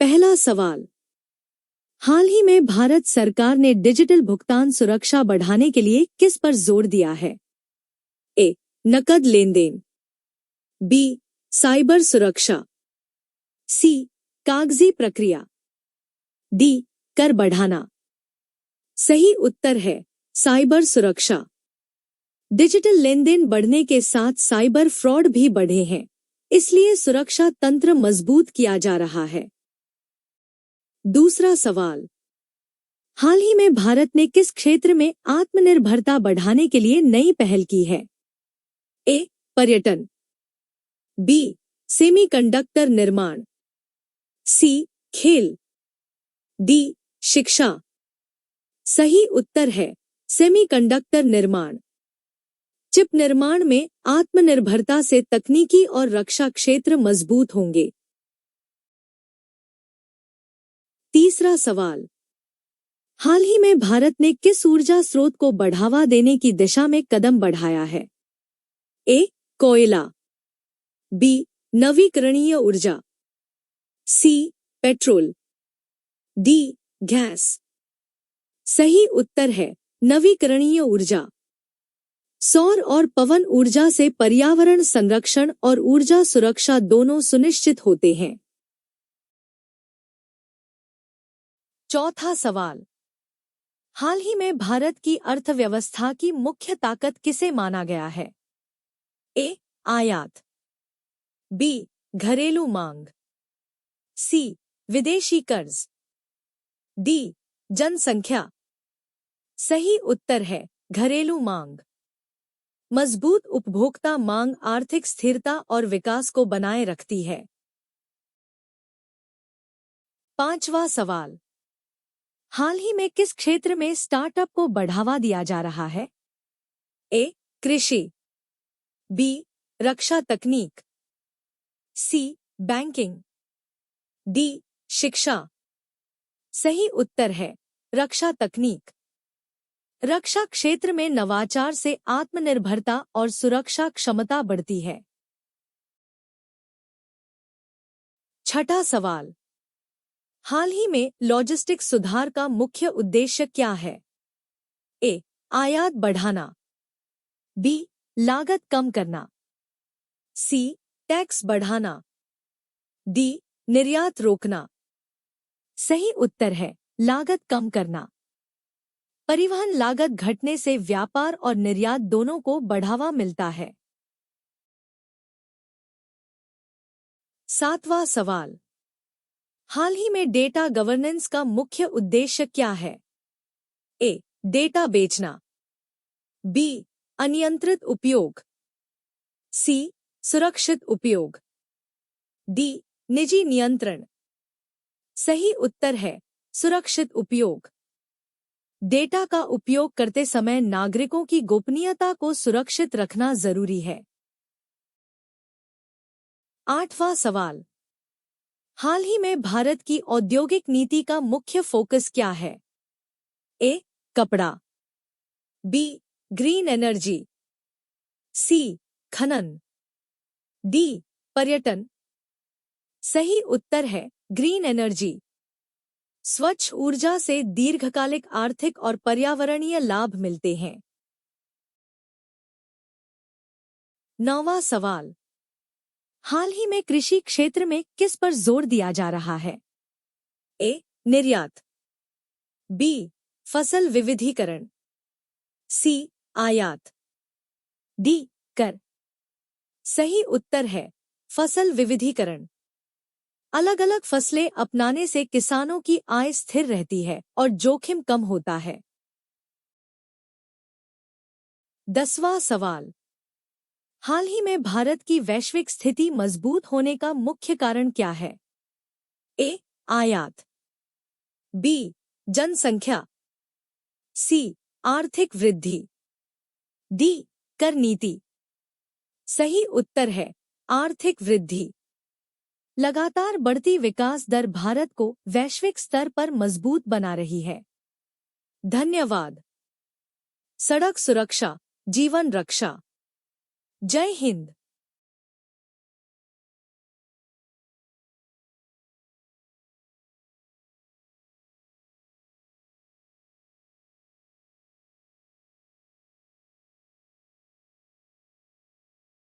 पहला सवाल, हाल ही में भारत सरकार ने डिजिटल भुगतान सुरक्षा बढ़ाने के लिए किस पर जोर दिया है? ए. नकद लेन देन, बी. साइबर सुरक्षा, सी. कागजी प्रक्रिया, डी. कर बढ़ाना। सही उत्तर है साइबर सुरक्षा। डिजिटल लेनदेन बढ़ने के साथ साइबर फ्रॉड भी बढ़े हैं, इसलिए सुरक्षा तंत्र मजबूत किया जा रहा है। दूसरा सवाल, हाल ही में भारत ने किस क्षेत्र में आत्मनिर्भरता बढ़ाने के लिए नई पहल की है? ए. पर्यटन, बी. सेमीकंडक्टर निर्माण, सी. खेल, डी. शिक्षा। सही उत्तर है सेमीकंडक्टर निर्माण। चिप निर्माण में आत्मनिर्भरता से तकनीकी और रक्षा क्षेत्र मजबूत होंगे। तीसरा सवाल, हाल ही में भारत ने किस ऊर्जा स्रोत को बढ़ावा देने की दिशा में कदम बढ़ाया है? ए. कोयला, बी. नवीकरणीय ऊर्जा, सी. Petrol, D. गैस। सही उत्तर है नवीकरणीय ऊर्जा। सौर और पवन ऊर्जा से पर्यावरण संरक्षण और ऊर्जा सुरक्षा दोनों सुनिश्चित होते हैं। चौथा सवाल, हाल ही में भारत की अर्थव्यवस्था की मुख्य ताकत किसे माना गया है? ए. आयात, बी. घरेलू मांग, सी. विदेशी कर्ज, डी. जनसंख्या। सही उत्तर है घरेलू मांग। मजबूत उपभोक्ता मांग आर्थिक स्थिरता और विकास को बनाए रखती है। पांचवा सवाल, हाल ही में किस क्षेत्र में स्टार्टअप को बढ़ावा दिया जा रहा है? ए. कृषि, बी. रक्षा तकनीक, सी. Banking, D. शिक्षा। सही उत्तर है रक्षा तकनीक। रक्षा क्षेत्र में नवाचार से आत्मनिर्भरता और सुरक्षा क्षमता बढ़ती है। छठा सवाल, हाल ही में लॉजिस्टिक्स सुधार का मुख्य उद्देश्य क्या है? ए. आयात बढ़ाना, बी. लागत कम करना, सी. टैक्स बढ़ाना, डी. निर्यात रोकना। सही उत्तर है लागत कम करना। परिवहन लागत घटने से व्यापार और निर्यात दोनों को बढ़ावा मिलता है। सातवां सवाल, हाल ही में डेटा गवर्नेंस का मुख्य उद्देश्य क्या है? ए. डेटा बेचना, बी. अनियंत्रित उपयोग, सी. सुरक्षित उपयोग, डी. निजी नियंत्रण। सही उत्तर है सुरक्षित उपयोग। डेटा का उपयोग करते समय नागरिकों की गोपनीयता को सुरक्षित रखना जरूरी है। आठवां सवाल, हाल ही में भारत की औद्योगिक नीति का मुख्य फोकस क्या है? ए. कपड़ा, बी. ग्रीन एनर्जी, सी. खनन, डी. पर्यटन। सही उत्तर है ग्रीन एनर्जी। स्वच्छ ऊर्जा से दीर्घकालिक आर्थिक और पर्यावरणीय लाभ मिलते हैं। नौवां सवाल, हाल ही में कृषि क्षेत्र में किस पर जोर दिया जा रहा है? ए. निर्यात, बी. फसल विविधीकरण, सी. आयात, डी. कर। सही उत्तर है फसल विविधीकरण। अलग अलग फसलें अपनाने से किसानों की आय स्थिर रहती है और जोखिम कम होता है। 10वां सवाल, हाल ही में भारत की वैश्विक स्थिति मजबूत होने का मुख्य कारण क्या है? ए. आयात, बी. जनसंख्या, सी. आर्थिक वृद्धि, डी. कर नीति। सही उत्तर है आर्थिक वृद्धि। लगातार बढ़ती विकास दर भारत को वैश्विक स्तर पर मजबूत बना रही है। धन्यवाद। सड़क सुरक्षा, जीवन रक्षा। जय हिंद।